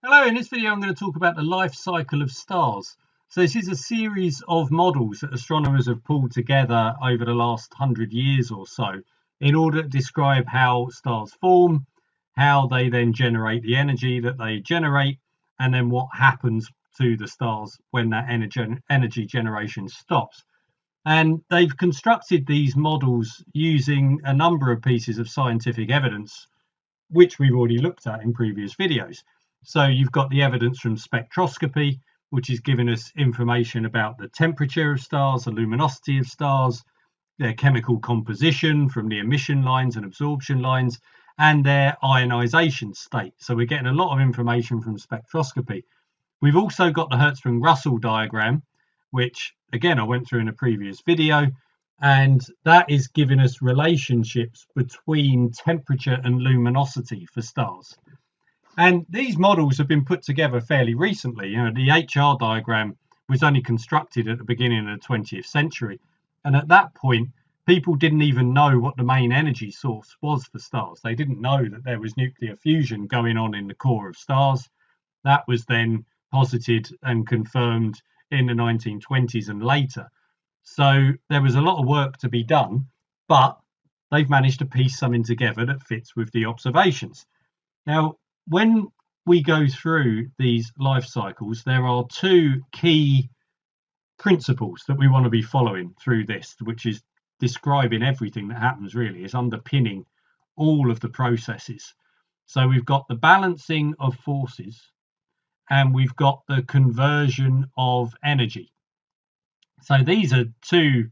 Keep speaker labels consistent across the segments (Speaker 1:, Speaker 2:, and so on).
Speaker 1: Hello, in this video I'm going to talk about the life cycle of stars. So this is a series of models that astronomers have pulled together over the last 100 years or so in order to describe how stars form, how they then generate the energy that they generate, and then what happens to the stars when that energy generation stops. And they've constructed these models using a number of pieces of scientific evidence, which we've already looked at in previous videos. So you've got the evidence from spectroscopy, which is giving us information about the temperature of stars, the luminosity of stars, their chemical composition from the emission lines and absorption lines, and their ionization state. So we're getting a lot of information from spectroscopy. We've also got the Hertzsprung-Russell diagram, which again I went through in a previous video, and that is giving us relationships between temperature and luminosity for stars. And these models have been put together fairly recently. The HR diagram was only constructed at the beginning of the 20th century. And at that point, people didn't even know what the main energy source was for stars. They didn't know that there was nuclear fusion going on in the core of stars. That was then posited and confirmed in the 1920s and later. So there was a lot of work to be done, but they've managed to piece something together that fits with the observations. Now, when we go through these life cycles, there are two key principles that we want to be following through this, which is describing everything that happens, really. It's underpinning all of the processes. So we've got the balancing of forces and we've got the conversion of energy. So these are two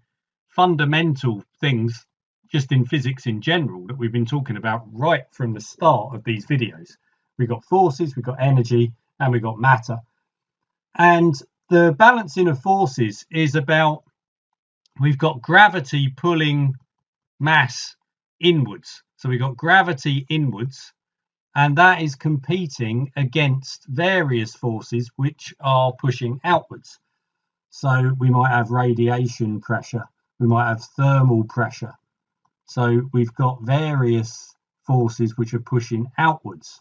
Speaker 1: fundamental things just in physics in general that we've been talking about right from the start of these videos. We've got forces, we've got energy, and we've got matter. And the balancing of forces is about, we've got gravity pulling mass inwards. So we've got gravity inwards, and that is competing against various forces which are pushing outwards. So we might have radiation pressure, we might have thermal pressure. So we've got various forces which are pushing outwards.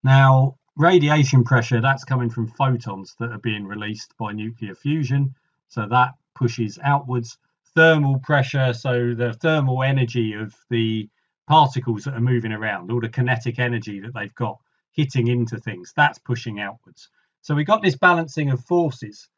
Speaker 1: Now, radiation pressure, that's coming from photons that are being released by nuclear fusion. So that pushes outwards. Thermal pressure, so the thermal energy of the particles that are moving around, all the kinetic energy that they've got hitting into things, that's pushing outwards. So we've got this balancing of forces.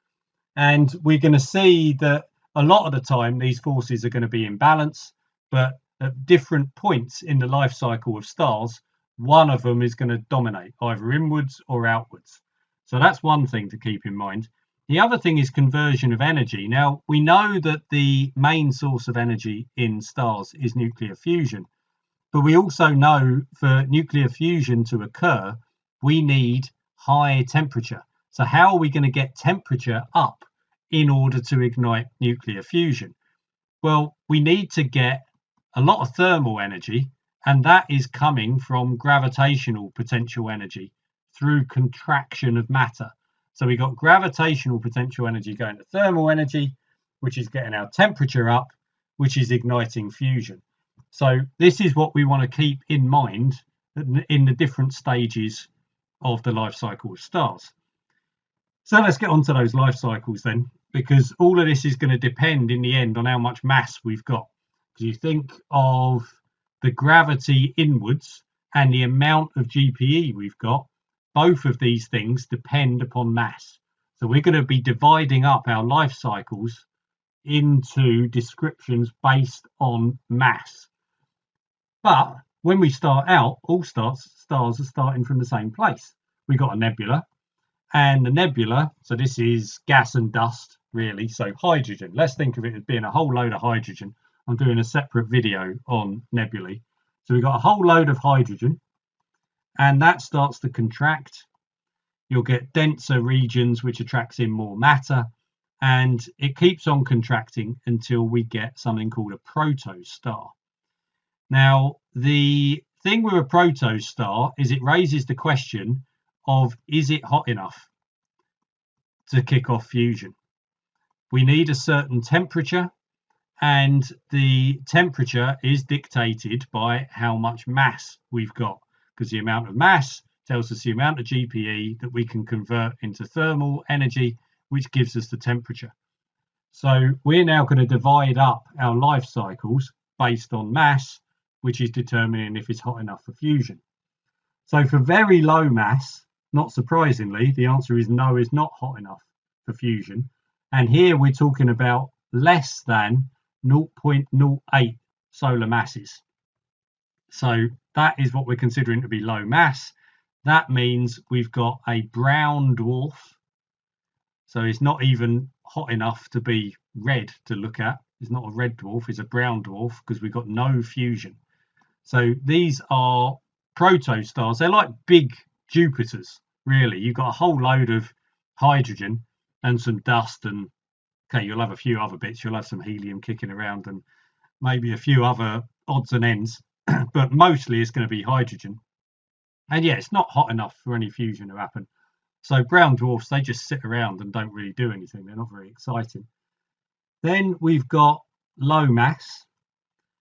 Speaker 1: And we're going to see that a lot of the time these forces are going to be in balance, but at different points in the life cycle of stars, one of them is going to dominate, either inwards or outwards. So that's one thing to keep in mind. The other thing is conversion of energy. Now, we know that the main source of energy in stars is nuclear fusion, but we also know for nuclear fusion to occur, we need high temperature. So how are we going to get temperature up in order to ignite nuclear fusion? Well, we need to get a lot of thermal energy, and that is coming from gravitational potential energy through contraction of matter. So we got gravitational potential energy going to thermal energy, which is getting our temperature up, which is igniting fusion. So this is what we want to keep in mind in the different stages of the life cycle of stars. So let's get on to those life cycles then, because all of this is going to depend in the end on how much mass we've got. Because you think of the gravity inwards and the amount of GPE we've got, both of these things depend upon mass. So we're going to be dividing up our life cycles into descriptions based on mass. But when we start out, all stars are starting from the same place. We've got a nebula, and the nebula, so this is gas and dust, really. So hydrogen, let's think of it as being a whole load of hydrogen. I'm doing a separate video on nebulae. So we've got a whole load of hydrogen, and that starts to contract. You'll get denser regions, which attracts in more matter, and it keeps on contracting until we get something called a protostar. Now, the thing with a protostar is it raises the question of, is it hot enough to kick off fusion? We need a certain temperature, and the temperature is dictated by how much mass we've got, because the amount of mass tells us the amount of GPE that we can convert into thermal energy, which gives us the temperature. So we're now going to divide up our life cycles based on mass, which is determining if it's hot enough for fusion. So for very low mass, not surprisingly, the answer is no, it's not hot enough for fusion. And here we're talking about less than 0.08 solar masses. So that is what we're considering to be low mass. That means we've got a brown dwarf. So it's not even hot enough to be red to look at. It's not a red dwarf, it's a brown dwarf because we've got no fusion. So these are protostars. They're like big Jupiters, really. You've got a whole load of hydrogen and some dust, and okay, you'll have a few other bits. You'll have some helium kicking around and maybe a few other odds and ends, but mostly it's going to be hydrogen. And yeah, it's not hot enough for any fusion to happen. So brown dwarfs, they just sit around and don't really do anything. They're not very exciting. Then we've got low mass.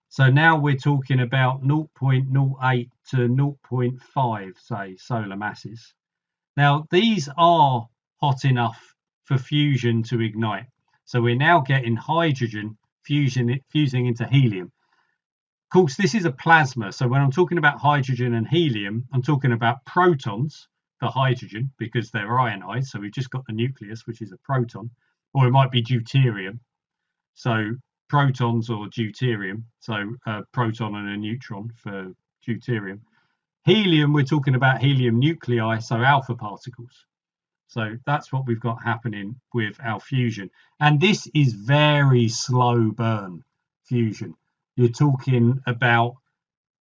Speaker 1: So now we're talking about 0.08 to 0.5, say, solar masses. Now, these are hot enough for fusion to ignite. So we're now getting hydrogen fusing into helium. Of course, this is a plasma. So when I'm talking about hydrogen and helium, I'm talking about protons for hydrogen because they're ionized. So we've just got the nucleus, which is a proton, or it might be deuterium. So protons or deuterium, so a proton and a neutron for deuterium. Helium, we're talking about helium nuclei, so alpha particles. So that's what we've got happening with our fusion. And this is very slow burn fusion. You're talking about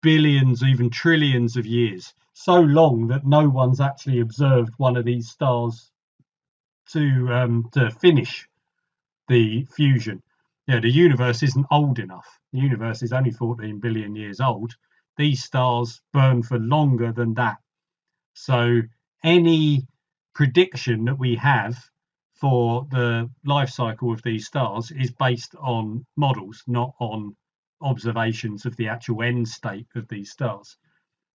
Speaker 1: billions, even trillions of years. So long that no one's actually observed one of these stars to finish the fusion. Yeah, the universe isn't old enough. The universe is only 14 billion years old. These stars burn for longer than that. So any prediction that we have for the life cycle of these stars is based on models, not on observations of the actual end state of these stars.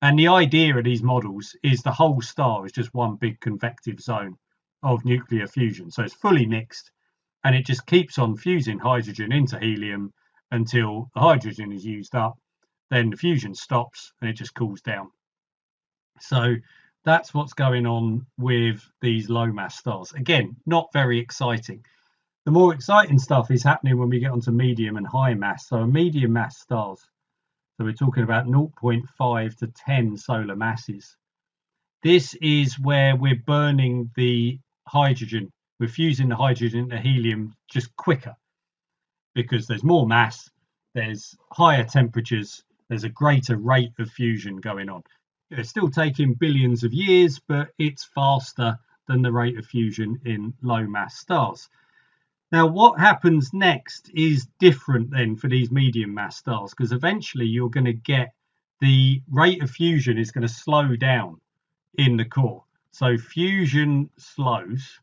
Speaker 1: And the idea of these models is the whole star is just one big convective zone of nuclear fusion. So it's fully mixed. And it just keeps on fusing hydrogen into helium until the hydrogen is used up. Then the fusion stops and it just cools down. So that's what's going on with these low mass stars. Again, not very exciting. The more exciting stuff is happening when we get onto medium and high mass. So medium mass stars. So we're talking about 0.5 to 10 solar masses. This is where we're burning the hydrogen. We're fusing the hydrogen to helium just quicker because there's more mass, there's higher temperatures, there's a greater rate of fusion going on. It's still taking billions of years, but it's faster than the rate of fusion in low mass stars. Now, what happens next is different then for these medium mass stars, because eventually you're going to get the rate of fusion is going to slow down in the core. So fusion slows,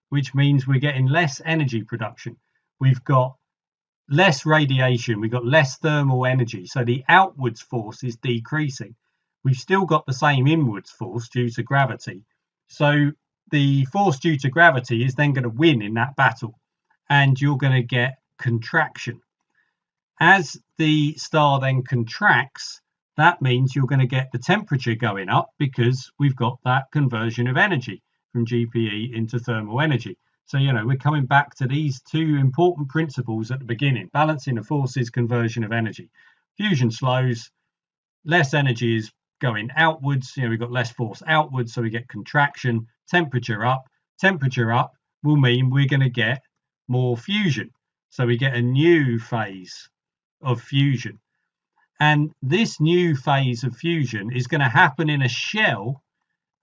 Speaker 1: which means we're getting less energy production. We've got less radiation, we've got less thermal energy. So the outwards force is decreasing. We've still got the same inwards force due to gravity. So the force due to gravity is then going to win in that battle, and you're going to get contraction. As the star then contracts, that means you're going to get the temperature going up because we've got that conversion of energy from GPE into thermal energy. So, we're coming back to these two important principles at the beginning: balancing the forces, conversion of energy. Fusion slows, less energy is going outwards. We've got less force outwards, so we get contraction. Temperature up. Temperature up will mean we're going to get more fusion. So we get a new phase of fusion. And this new phase of fusion is going to happen in a shell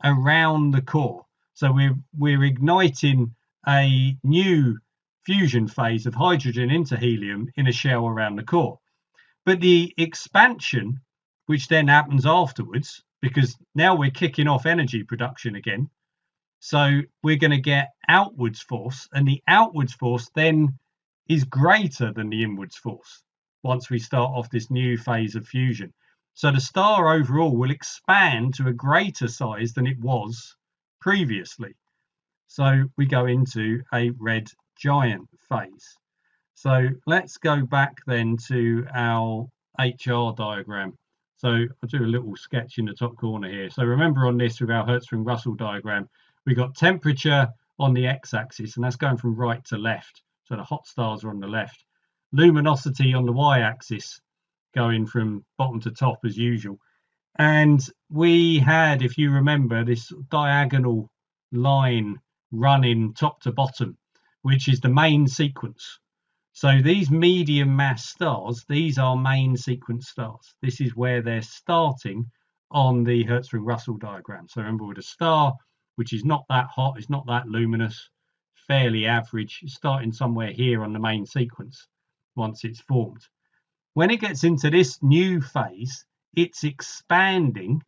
Speaker 1: around the core. So we're igniting a new fusion phase of hydrogen into helium in a shell around the core. But the expansion, which then happens afterwards, because now we're kicking off energy production again. So we're going to get outwards force, and the outwards force then is greater than the inwards force once we start off this new phase of fusion. So the star overall will expand to a greater size than it was previously. So we go into a red giant phase. So let's go back then to our HR diagram. So I'll do a little sketch in the top corner here. So remember on this with our Hertzsprung-Russell diagram, we got temperature on the x-axis, and that's going from right to left. So the hot stars are on the left. Luminosity on the y-axis, going from bottom to top as usual. And we had, if you remember, this diagonal line running top to bottom, which is the main sequence. So these medium mass stars, these are main sequence stars. This is where they're starting on the Hertzsprung-Russell diagram. So remember, with a star, which is not that hot, it's not that luminous, fairly average, starting somewhere here on the main sequence once it's formed. When it gets into this new phase, it's expanding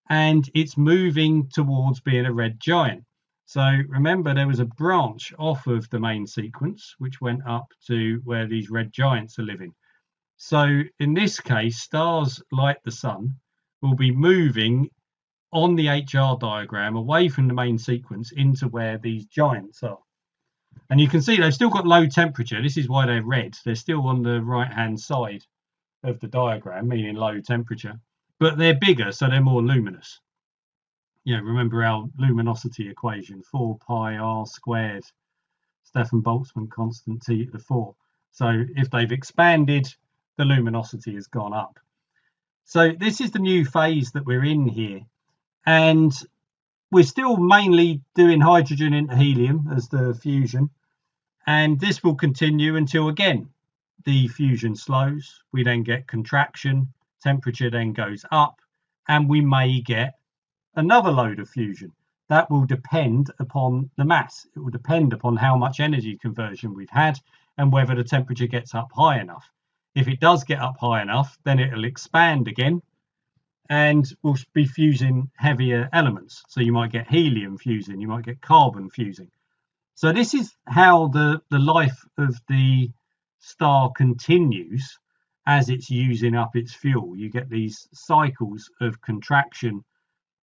Speaker 1: and it's moving towards being a red giant. So remember, there was a branch off of the main sequence which went up to where these red giants are living. So in this case, stars like the sun will be moving on the HR diagram away from the main sequence into where these giants are. And you can see they've still got low temperature. This is why they're red. They're still on the right-hand side of the diagram, meaning low temperature, but they're bigger, so they're more luminous. You know, remember our luminosity equation, 4 pi r squared, Stefan Boltzmann constant t to the 4. So if they've expanded, the luminosity has gone up. So this is the new phase that we're in here. And we're still mainly doing hydrogen into helium as the fusion. And this will continue until, again, the fusion slows. We then get contraction, temperature then goes up, and we may get another load of fusion. That will depend upon the mass. It will depend upon how much energy conversion we've had and whether the temperature gets up high enough. If it does get up high enough, then it'll expand again and we'll be fusing heavier elements. So you might get helium fusing, you might get carbon fusing. So this is how the life of the star continues as it's using up its fuel. You get these cycles of contraction,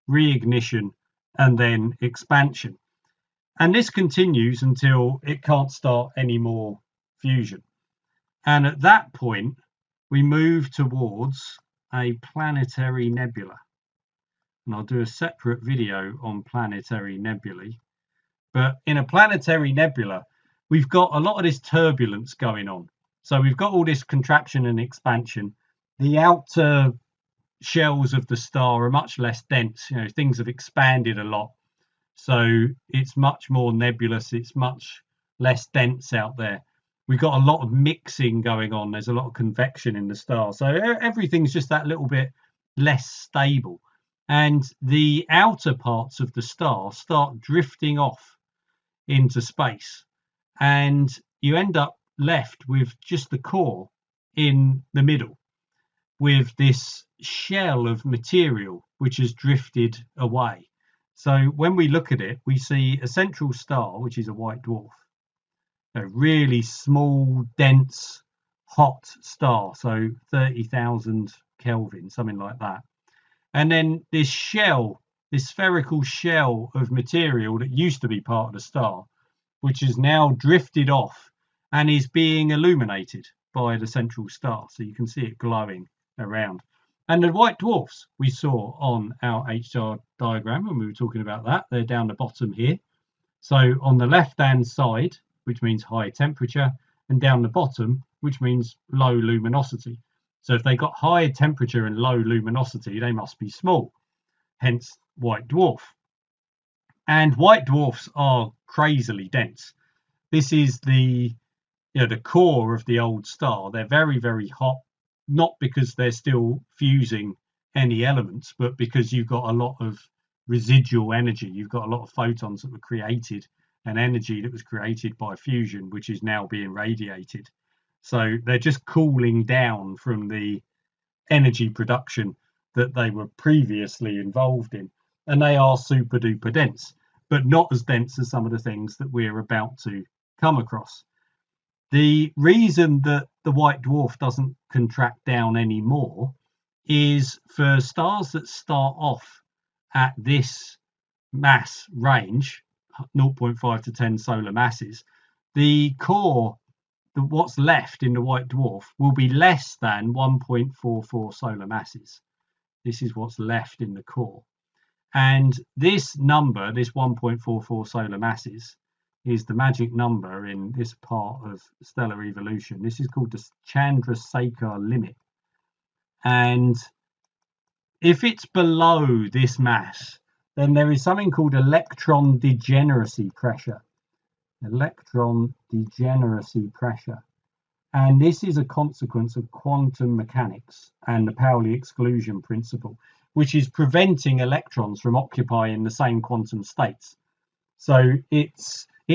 Speaker 1: reignition, and then expansion. And this continues until it can't start any more fusion. And at that point, we move towards a planetary nebula. And I'll do a separate video on planetary nebulae. But in a planetary nebula, we've got a lot of this turbulence going on. So we've got all this contraction and expansion. The outer shells of the star are much less dense. You know, things have expanded a lot. So it's much more nebulous. It's much less dense out there. We've got a lot of mixing going on. There's a lot of convection in the star. So everything's just that little bit less stable. And the outer parts of the star start drifting off into space. And you end up left with just the core in the middle, with this shell of material which has drifted away. So when we look at it, we see a central star, which is a white dwarf, a really small, dense, hot star, so 30,000 Kelvin, something like that. And then this shell, this spherical shell of material that used to be part of the star, which has now drifted off and is being illuminated by the central star. So you can see it glowing around. And the white dwarfs we saw on our HR diagram when we were talking about that, they're down the bottom here. So on the left-hand side, which means high temperature, and down the bottom, which means low luminosity. So if they got high temperature and low luminosity, they must be small, hence white dwarf. And white dwarfs are crazily dense. This is the core of the old star. They're very, very hot, not because they're still fusing any elements, but because you've got a lot of residual energy. You've got a lot of photons that were created and energy that was created by fusion, which is now being radiated. So they're just cooling down from the energy production that they were previously involved in. And they are super duper dense, but not as dense as some of the things that we're about to come across. The reason that the white dwarf doesn't contract down anymore is for stars that start off at this mass range, 0.5 to 10 solar masses, the core, what's left in the white dwarf, will be less than 1.44 solar masses. This is what's left in the core. And this number, this 1.44 solar masses, is the magic number in this part of stellar evolution. This is called the Chandrasekhar limit. And if it's below this mass, then there is something called electron degeneracy pressure. Electron degeneracy pressure. And this is a consequence of quantum mechanics and the Pauli exclusion principle, which is preventing electrons from occupying the same quantum states. So it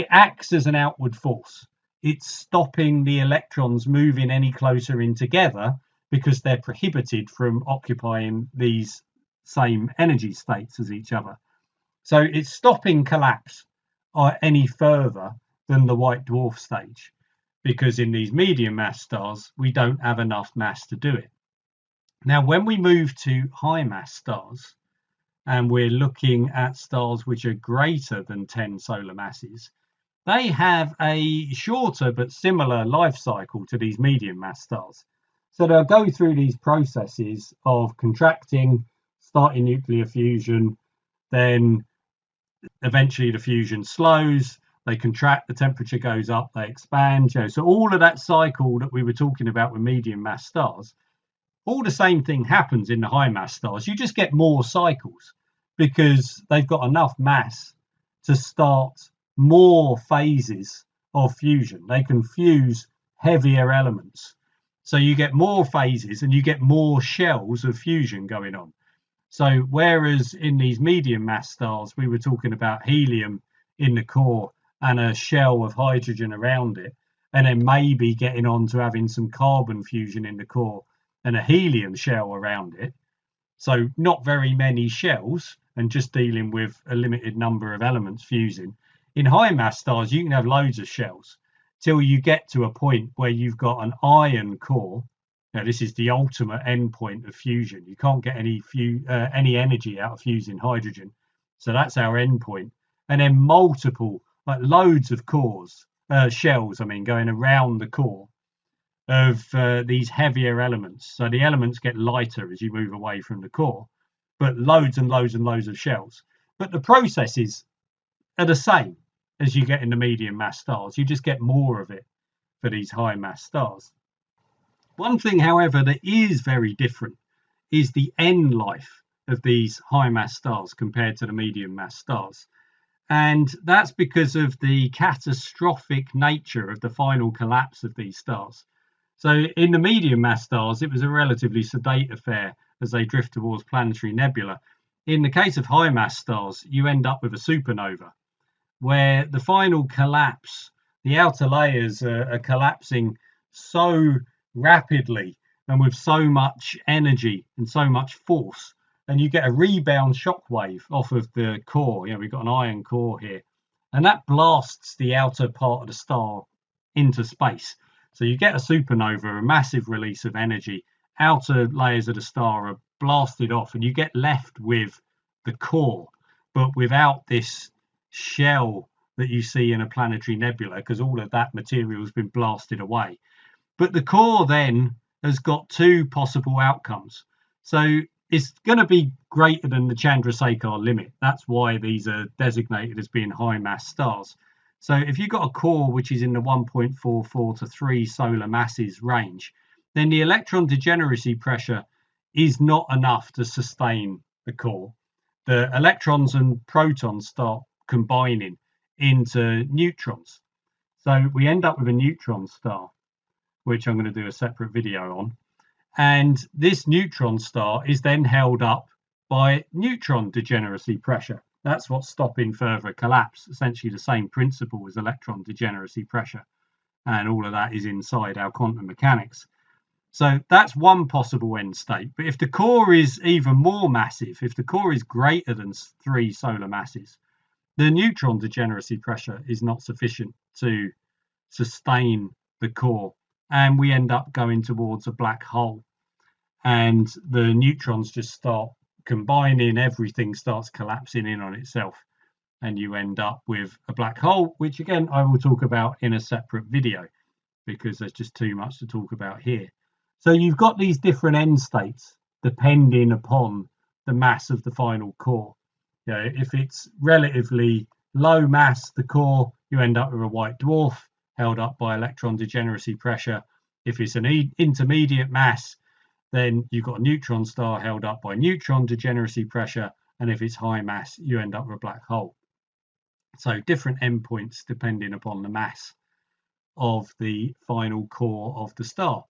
Speaker 1: acts as an outward force. It's stopping the electrons moving any closer in together because they're prohibited from occupying these same energy states as each other. So it's stopping collapse any further than the white dwarf stage, because in these medium mass stars, we don't have enough mass to do it. Now, when we move to high mass stars, and we're looking at stars which are greater than 10 solar masses, they have a shorter but similar life cycle to these medium mass stars. So they'll go through these processes of contracting, starting nuclear fusion, then eventually the fusion slows, they contract, the temperature goes up, they expand. So all of that cycle that we were talking about with medium mass stars, all the same thing happens in the high mass stars. You just get more cycles because they've got enough mass to start more phases of fusion. They can fuse heavier elements. So you get more phases and you get more shells of fusion going on. So whereas in these medium mass stars, we were talking about helium in the core and a shell of hydrogen around it, and then maybe getting on to having some carbon fusion in the core and a helium shell around it. So not very many shells and just dealing with a limited number of elements fusing. In high mass stars, you can have loads of shells till you get to a point where you've got an iron core. Now, this is the ultimate endpoint of fusion. You can't get any energy out of fusing hydrogen. So that's our endpoint. And then multiple, like loads of shells, going around the core of these heavier elements. So the elements get lighter as you move away from the core, but loads and loads and loads of shells. But the processes are the same as you get in the medium mass stars. You just get more of it for these high mass stars. One thing, however, that is very different is the end life of these high mass stars compared to the medium mass stars. And that's because of the catastrophic nature of the final collapse of these stars. So in the medium mass stars, it was a relatively sedate affair as they drift towards planetary nebula. In the case of high mass stars, you end up with a supernova, where the final collapse, the outer layers are collapsing so rapidly and with so much energy and so much force, and you get a rebound shockwave off of the core. We've got an iron core here, and that blasts the outer part of the star into space. So you get a supernova, a massive release of energy. Outer layers of the star are blasted off, and you get left with the core, but without this shell that you see in a planetary nebula, because all of that material has been blasted away. But the core then has got two possible outcomes. So it's going to be greater than the Chandrasekhar limit. That's why these are designated as being high mass stars. So if you've got a core which is in the 1.44 to 3 solar masses range, then the electron degeneracy pressure is not enough to sustain the core. The electrons and protons start combining into neutrons. So we end up with a neutron star, which I'm going to do a separate video on. And this neutron star is then held up by neutron degeneracy pressure. That's what's stopping further collapse, essentially the same principle as electron degeneracy pressure. And all of that is inside our quantum mechanics. So that's one possible end state. But if the core is even more massive, if the core is greater than 3 solar masses, the neutron degeneracy pressure is not sufficient to sustain the core, and we end up going towards a black hole. and the neutrons just start combining, everything starts collapsing in on itself, and you end up with a black hole, which again I will talk about in a separate video because there's just too much to talk about here. So you've got these different end states depending upon the mass of the final core. You know, if it's relatively low mass, the core, you end up with a white dwarf held up by electron degeneracy pressure. If it's an intermediate mass, then you've got a neutron star held up by neutron degeneracy pressure. And if it's high mass, you end up with a black hole. So different endpoints depending upon the mass of the final core of the star.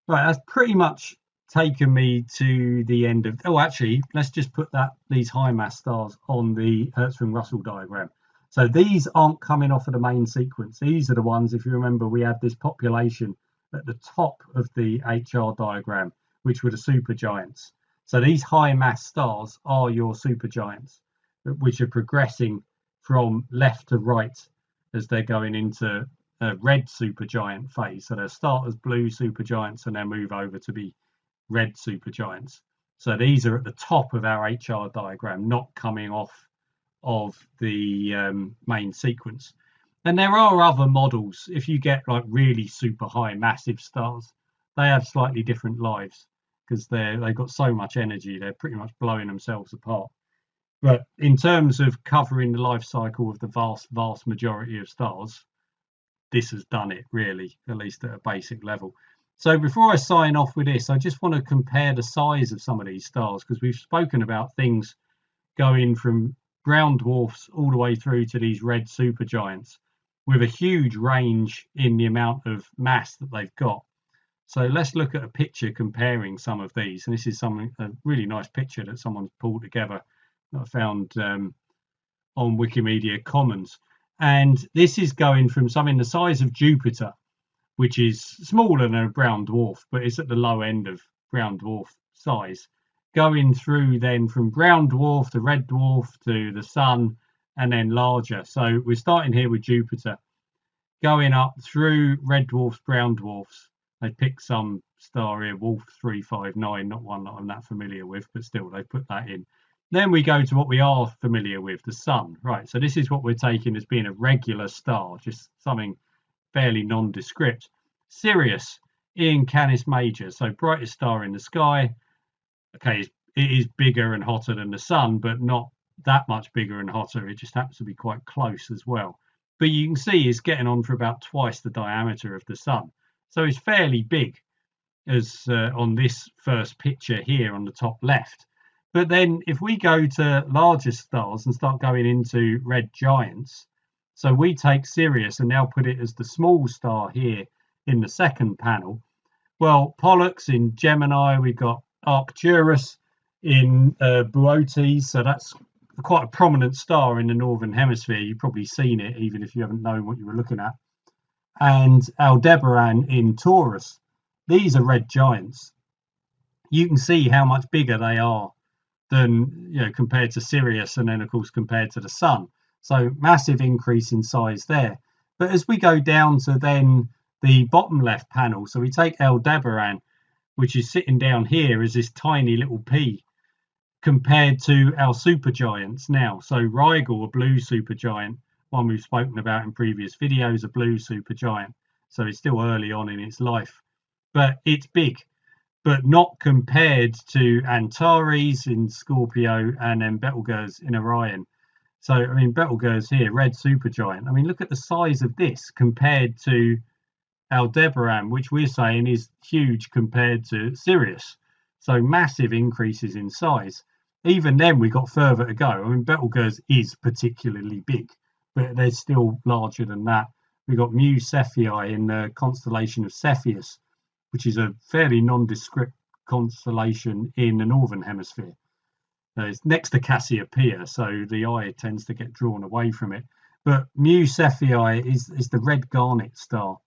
Speaker 1: Right, that's pretty much taken me to the end of. Oh, actually, let's just put these high mass stars on the Hertzsprung-Russell diagram. So these aren't coming off of the main sequence. These are the ones, if you remember, we had this population at the top of the HR diagram, which were the supergiants. So these high mass stars are your supergiants, which are progressing from left to right as they're going into a red supergiant phase. So they'll start as blue supergiants and then move over to be red supergiants. So these are at the top of our HR diagram, not coming off of the main sequence. And there are other models. If you get like really super high massive stars, they have slightly different lives because they've got so much energy, they're pretty much blowing themselves apart. But in terms of covering the life cycle of the vast majority of stars, this has done it, really, at least at a basic level. So before I sign off with this, I just want to compare the size of some of these stars, because we've spoken about things going from brown dwarfs all the way through to these red supergiants with a huge range in the amount of mass that they've got. So let's look at a picture comparing some of these. And this is a really nice picture that someone's pulled together that I found on Wikimedia Commons. And this is going from something the size of Jupiter, which is smaller than a brown dwarf, but it's at the low end of brown dwarf size, going through then from brown dwarf to red dwarf to the sun, and then larger. So we're starting here with Jupiter, going up through red dwarfs, brown dwarfs. They picked some star here, Wolf 359, not one that I'm that familiar with, but still they put that in. Then we go to what we are familiar with, the sun. Right, so this is what we're taking as being a regular star, just something fairly nondescript. Sirius in Canis Major, so brightest star in the sky. Okay, it is bigger and hotter than the sun, but not that much bigger and hotter. It just happens to be quite close as well. But you can see it's getting on for about twice the diameter of the sun. So it's fairly big, as on this first picture here on the top left. But then if we go to larger stars and start going into red giants, so we take Sirius and now put it as the small star here in the second panel. Well, Pollux in Gemini, we've got Arcturus in Boötes, so that's quite a prominent star in the northern hemisphere. You've probably seen it even if you haven't known what you were looking at. And Aldebaran in Taurus. These are red giants. You can see how much bigger they are than, compared to Sirius, and then of course compared to the sun. So massive increase in size there. But as we go down to then the bottom left panel, so we take Aldebaran, which is sitting down here as this tiny little P, compared to our supergiants now. So Rigel, a blue supergiant, one we've spoken about in previous videos, a blue supergiant. So it's still early on in its life, but it's big, but not compared to Antares in Scorpio and then Betelgeuse in Orion. So, I mean, Betelgeuse here, red supergiant. I mean, look at the size of this compared to Aldebaran, which we're saying is huge compared to Sirius. So massive increases in size. Even then, we got further to go. I mean, Betelgeuse is particularly big, but they're still larger than that. We've got Mu Cephei in the constellation of Cepheus, which is a fairly nondescript constellation in the northern hemisphere. It's next to Cassiopeia, so the eye tends to get drawn away from it. But Mu Cephei is the red garnet star.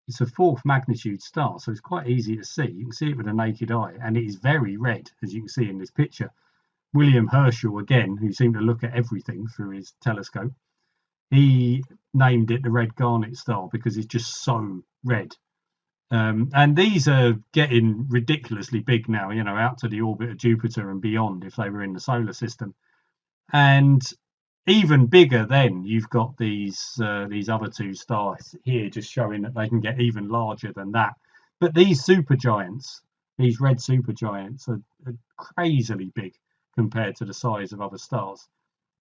Speaker 1: It's a fourth magnitude star, so it's quite easy to see. You can see it with a naked eye, and it is very red, as you can see in this picture. William Herschel, again, who seemed to look at everything through his telescope, he named it the red garnet star because it's just so red. And these are getting ridiculously big now, you know, out to the orbit of Jupiter and beyond if they were in the solar system. And even bigger then, you've got these other two stars here just showing that they can get even larger than that. But these supergiants, these red supergiants, are crazily big compared to the size of other stars.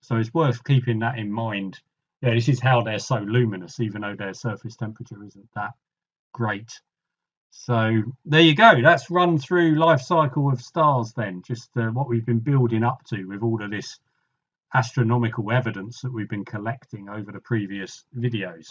Speaker 1: So it's worth keeping that in mind. Yeah, this is how they're so luminous, even though their surface temperature isn't that great. So there you go. That's run through life cycle of stars then, just what we've been building up to with all of this astronomical evidence that we've been collecting over the previous videos.